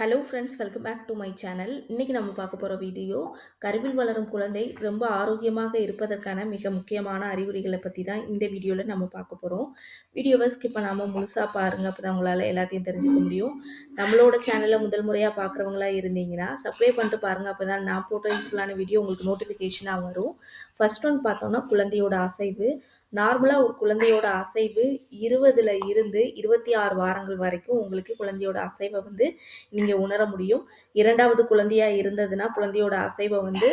Hello friends, welcome back to my channel. இன்றைக்கி நம்ம பார்க்க போகிற வீடியோ கருவில் வளரும் குழந்தை ரொம்ப ஆரோக்கியமாக இருப்பதற்கான மிக முக்கியமான அறிகுறிகளை பற்றி தான் இந்த வீடியோவில் நம்ம பார்க்க போகிறோம். வீடியோவை ஸ்கிப் பண்ணாமல் முழுசாக பாருங்கள், அப்போ தான் உங்களால் எல்லாத்தையும் தெரிஞ்சுக்க முடியும். நம்மளோட சேனலை முதல் முறையாக பார்க்குறவங்களா இருந்தீங்கன்னா சப்ஸ்கிரைப் பண்ணிட்டு பாருங்கள், அப்போ தான் நான் போட்ட யூஸ்ஃபுல்லான வீடியோ உங்களுக்கு நோட்டிஃபிகேஷனாக வரும். ஃபர்ஸ்ட் ஒன் பார்த்தோன்னா குழந்தையோட அசைவு. நார்மலாக ஒரு குழந்தையோட அசைவு 20ல் இருந்து 26 வாரங்கள் வரைக்கும் உங்களுக்கு குழந்தையோட அசைவை வந்து நீங்கள் உணர முடியும். இரண்டாவது குழந்தையாக இருந்ததுன்னா குழந்தையோட அசைவை வந்து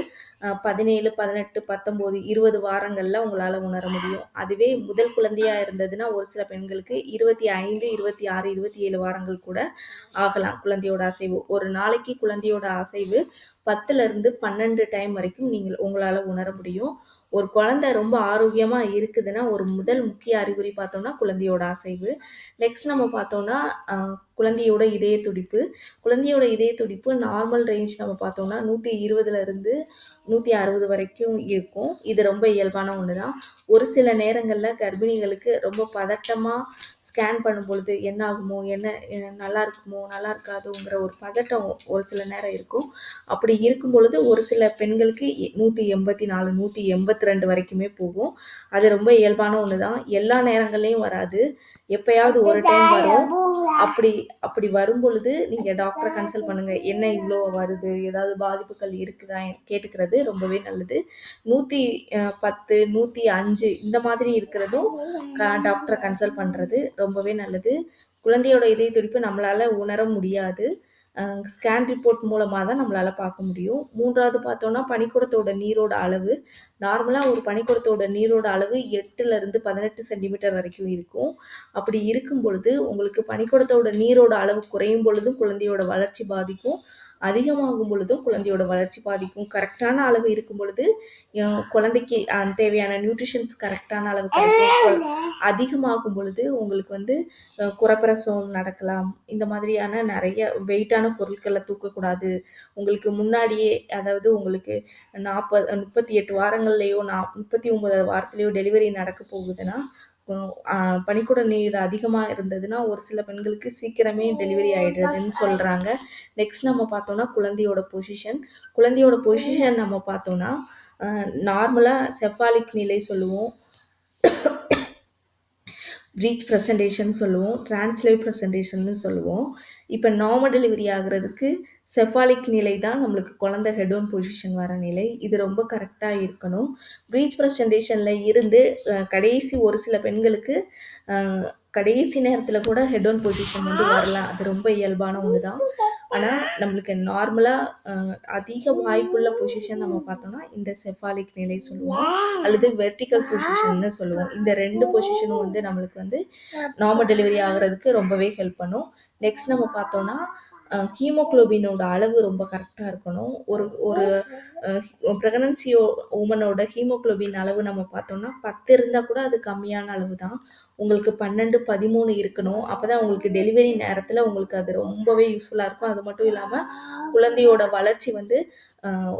17, 18, 19, 20 வாரங்களில் உங்களால் உணர முடியும். அதுவே முதல் குழந்தையாக இருந்ததுன்னா ஒரு சில பெண்களுக்கு 25, 26, 27 வாரங்கள் கூட ஆகலாம் குழந்தையோட அசைவு. ஒரு நாளைக்கு குழந்தையோட அசைவு 10லிருந்து 12 டைம் வரைக்கும் உங்களால் உணர முடியும். ஒரு குழந்தை ரொம்ப ஆரோக்கியமாக இருக்குதுன்னா ஒரு முதல் முக்கிய அறிகுறி பார்த்தோம்னா குழந்தையோட அசைவு. நெக்ஸ்ட் நம்ம பார்த்தோம்னா குழந்தையோட இதய துடிப்பு. குழந்தையோட இதய துடிப்பு நார்மல் ரேஞ்ச் நம்ம பார்த்தோம்னா 120லிருந்து 160 வரைக்கும் இருக்கும். இது ரொம்ப இயல்பான ஒன்று தான். ஒரு சில நேரங்களில் கர்ப்பிணிகளுக்கு ரொம்ப பதட்டமாக ஸ்கேன் பண்ணும்பொழுது என்ன ஆகுமோ, என்ன நல்லா இருக்குமோ நல்லா இருக்காதுங்கிற ஒரு பதட்டம் ஒரு சில நேரம் இருக்கும். அப்படி இருக்கும் பொழுது ஒரு சில பெண்களுக்கு 184, 182 வரைக்குமே போகும். அது ரொம்ப இயல்பான ஒன்று தான். எல்லா நேரங்கள்லையும் வராது, எப்பயாவது ஒரு டைம் வரும். அப்படி வரும் பொழுது நீங்கள் டாக்டரை கன்சல்ட் பண்ணுங்கள். என்ன இவ்வளோ வருது, ஏதாவது பாதிப்புகள் இருக்குதா கேட்டுக்கிறது ரொம்பவே நல்லது. 110, 105 இந்த மாதிரி இருக்கிறதும் டாக்டரை கன்சல்ட் பண்ணுறது ரொம்பவே நல்லது. குழந்தையோட இதய துடிப்பு நம்மளால் உணர முடியாது, ஸ்கேன் ரிப்போர்ட் மூலமாக தான் நம்மளால் பார்க்க முடியும். மூன்றாவது பார்த்தோன்னா பனிக்கூடத்தோட நீரோட அளவு. நார்மலாக ஒரு பனிக்கூடத்தோட நீரோட அளவு 8லிருந்து 18 சென்டிமீட்டர் வரைக்கும் இருக்கும். அப்படி இருக்கும் பொழுது உங்களுக்கு பனிக்கூடத்தோட நீரோட அளவு குறையும் பொழுதும் குழந்தையோட வளர்ச்சி பாதிக்கும், அதிகமாகும் பொழுதும் குழந்தையோட வளர்ச்சி பாதிக்கும். கரெக்டான அளவு இருக்கும் பொழுது குழந்தைக்கு தேவையான நியூட்ரிஷன்ஸ் கரெக்டான அளவு கிடைக்கும். அதிகமாகும் பொழுது உங்களுக்கு வந்து குறப்பிரசவம் நடக்கலாம். இந்த மாதிரியான நிறைய வெயிட்டான பொருட்களை தூக்கக்கூடாது. உங்களுக்கு முன்னாடியே, அதாவது உங்களுக்கு 38 வாரங்கள்லையோ 39 வாரத்துலையோ டெலிவரி நடக்க போகுதுன்னா பனிக்கூட நீர் அதிகமாக இருந்ததுன்னா ஒரு சில பெண்களுக்கு சீக்கிரமே டெலிவரி ஆகிடுறதுன்னு சொல்கிறாங்க. நெக்ஸ்ட் நம்ம பார்த்தோன்னா குழந்தையோட பொசிஷன் நம்ம பார்த்தோன்னா நார்மலாக செஃபாலிக் நிலை சொல்லுவோம், ப்ரீச் ப்ரெசன்டேஷன் சொல்லுவோம், டிரான்ஸ்லேவ் ப்ரெசன்டேஷன் சொல்லுவோம். இப்போ நார்மல் டெலிவரி ஆகிறதுக்கு செஃபாலிக் நிலை தான் நம்மளுக்கு குழந்தை ஹெட் ஆன் பொசிஷன் வர நிலை. இது ரொம்ப கரெக்டாக இருக்கணும். ப்ரீச் ப்ரெசன்டேஷனில் இருந்து கடைசி ஒரு சில பெண்களுக்கு கடைசி நேரத்தில் கூட ஹெட் ஆன் பொசிஷன் வந்து வரலாம். அது ரொம்ப இயல்பான ஒன்று தான். ஆனால் நம்மளுக்கு நார்மலாக அதிக வாய்ப்புள்ள பொசிஷன் நம்ம பார்த்தோம்னா இந்த செஃபாலிக் நிலை சொல்லுவோம், அல்லது வெர்டிக்கல் பொசிஷன்னு சொல்லுவோம். இந்த 2 பொசிஷனும் வந்து நம்மளுக்கு வந்து நார்மல் டெலிவரி ஆகிறதுக்கு ரொம்பவே ஹெல்ப் பண்ணும். நெக்ஸ்ட் நம்ம பார்த்தோம்னா ஹீமோக்ளோபினோட அளவு ரொம்ப கரெக்டாக இருக்கணும். ஒரு ஒரு ப்ரெக்னன்சியோ உமனோட ஹீமோக்ளோபின் அளவு நம்ம பார்த்தோம்னா 10 இருந்தால் கூட அது கம்மியான அளவு தான். உங்களுக்கு 12, 13 இருக்கணும். அப்போ தான் உங்களுக்கு டெலிவரி நேரத்தில் உங்களுக்கு அது ரொம்பவே யூஸ்ஃபுல்லாக இருக்கும். அது மட்டும் இல்லாமல் குழந்தையோட வளர்ச்சி வந்து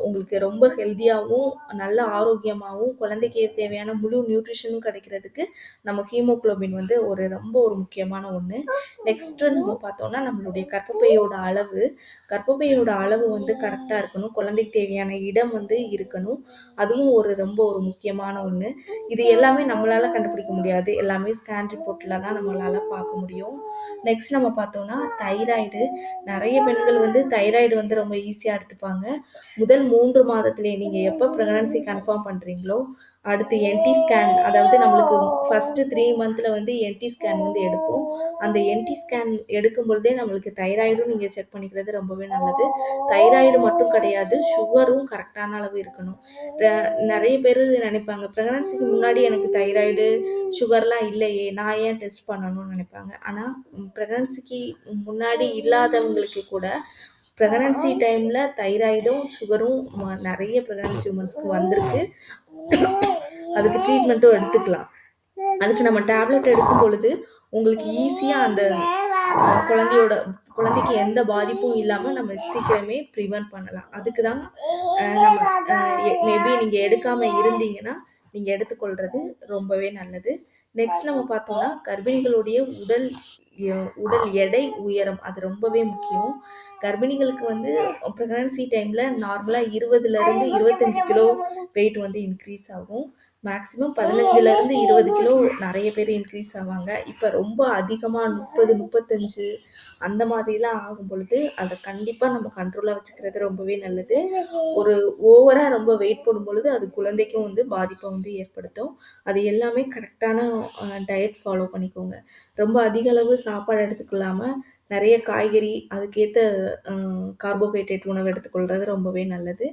உங்களுக்கு ரொம்ப ஹெல்த்தியாகவும் நல்ல ஆரோக்கியமாகவும் குழந்தைக்கு தேவையான முழு நியூட்ரிஷனும் கிடைக்கிறதுக்கு நம்ம ஹீமோக்ளோபின் வந்து ரொம்ப ஒரு முக்கியமான ஒன்று. நெக்ஸ்ட்டு நம்ம பார்த்தோம்னா நம்மளுடைய கர்ப்பப்பையோட அளவு வந்து கரெக்டாக இருக்கணும். குழந்தைக்கு தேவையான இடம் வந்து இருக்கணும். அதுவும் ரொம்ப ஒரு முக்கியமான ஒன்று. இது எல்லாமே நம்மளால் கண்டுபிடிக்க முடியாது, எல்லாமே ஸ்கேன் ரிப்போர்ட்டில் தான் நம்மளால் பார்க்க முடியும். நெக்ஸ்ட் நம்ம பார்த்தோம்னா தைராய்டு. நிறைய பெண்கள் வந்து தைராய்டு வந்து ரொம்ப ஈஸியாக எடுத்துப்பாங்க. முதல் 3 மாதத்துலேயே நீங்கள் எப்போ ப்ரெக்னன்சி கன்ஃபார்ம் பண்ணுறீங்களோ அடுத்து என்டி ஸ்கேன், அதாவது நம்மளுக்கு ஃபஸ்ட்டு 3 மந்தில் வந்து என்டி ஸ்கேன் வந்து எடுப்போம். அந்த என்டி ஸ்கேன் எடுக்கும் பொழுதே நம்மளுக்கு தைராய்டும் நீங்கள் செக் பண்ணிக்கிறது ரொம்பவே நல்லது. தைராய்டு மட்டும் கிடையாது, சுகரும் கரெக்டான அளவு இருக்கணும். நிறைய பேர் நினைப்பாங்க ப்ரெக்னன்சிக்கு முன்னாடி எனக்கு தைராய்டு சுகர்லாம் இல்லையே, நான் ஏன் டெஸ்ட் பண்ணணும்னு நினைப்பாங்க. ஆனால் ப்ரெக்னன்சிக்கு முன்னாடி இல்லாதவங்களுக்கு கூட ப்ரெக்னன்சி டைமில் தைராய்டும் சுகரும் நிறைய ப்ரெக்னன்சி உமன்ஸ்க்கு வந்திருக்கு. அதுக்கு ட்ரீட்மெண்ட்டும் எடுத்துக்கலாம். அதுக்கு நம்ம டேப்லெட் எடுக்கும் பொழுது உங்களுக்கு ஈஸியாக அந்த குழந்தைக்கு எந்த பாதிப்பும் இல்லாமல் நம்ம சீக்கிரமே ப்ரிவென்ட் பண்ணலாம். அதுக்கு தான் நம்ம மேபி நீங்கள் எடுக்காமல் இருந்தீங்கன்னா நீங்கள் எடுத்துக்கொள்வது ரொம்பவே நல்லது. நெக்ஸ்ட் நம்ம பார்த்தோம்னா கர்ப்பிணிகளுடைய உடல் உடல் எடை, உயரம் அது ரொம்பவே முக்கியம். கர்ப்பிணிகளுக்கு வந்து ப்ரெக்னன்சி டைமில் நார்மலாக 20லேருந்து 25 கிலோ வெயிட் வந்து இன்க்ரீஸ் ஆகும். மேக்ஸிமம் 15லேருந்து 20 கிலோ நிறைய பேர் இன்க்ரீஸ் ஆவாங்க. இப்போ ரொம்ப அதிகமாக 30, 35 அந்த மாதிரிலாம் ஆகும் பொழுது அதை கண்டிப்பாக நம்ம கண்ட்ரோலாக வச்சுக்கிறது ரொம்பவே நல்லது. ஒரு ஓவராக ரொம்ப வெயிட் போடும் பொழுது அது குழந்தைக்கும் வந்து பாதிப்பை வந்து ஏற்படுத்தும். அது எல்லாமே கரெக்டான டயட் ஃபாலோ பண்ணிக்கோங்க. ரொம்ப அதிக அளவு சாப்பாடு எடுத்துக்கொள்ளாமல் நிறைய காய்கறி அதுக்கேற்ற கார்போஹைட்ரேட் உணவு எடுத்துக்கொள்கிறது ரொம்பவே நல்லது.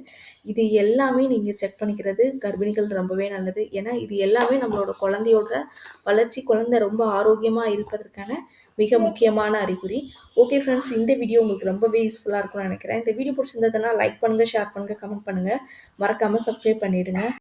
இது எல்லாமே நீங்கள் செக் பண்ணிக்கிறது கர்ப்பிணிகள் ரொம்பவே நல்லது. ஏன்னா இது எல்லாமே நம்மளோட குழந்தையோட வளர்ச்சி, குழந்தை ரொம்ப ஆரோக்கியமாக இருப்பதற்கான மிக முக்கியமான அறிகுறி. ஓகே ஃப்ரெண்ட்ஸ், இந்த வீடியோ உங்களுக்கு ரொம்பவே யூஸ்ஃபுல்லாக இருக்கும்னு நினைக்கிறேன். இந்த வீடியோ பிடிச்சிருந்ததுன்னா லைக் பண்ணுங்கள், ஷேர் பண்ணுங்கள், கமெண்ட் பண்ணுங்கள். மறக்காமல் சப்ஸ்கிரைப் பண்ணிவிடுங்க.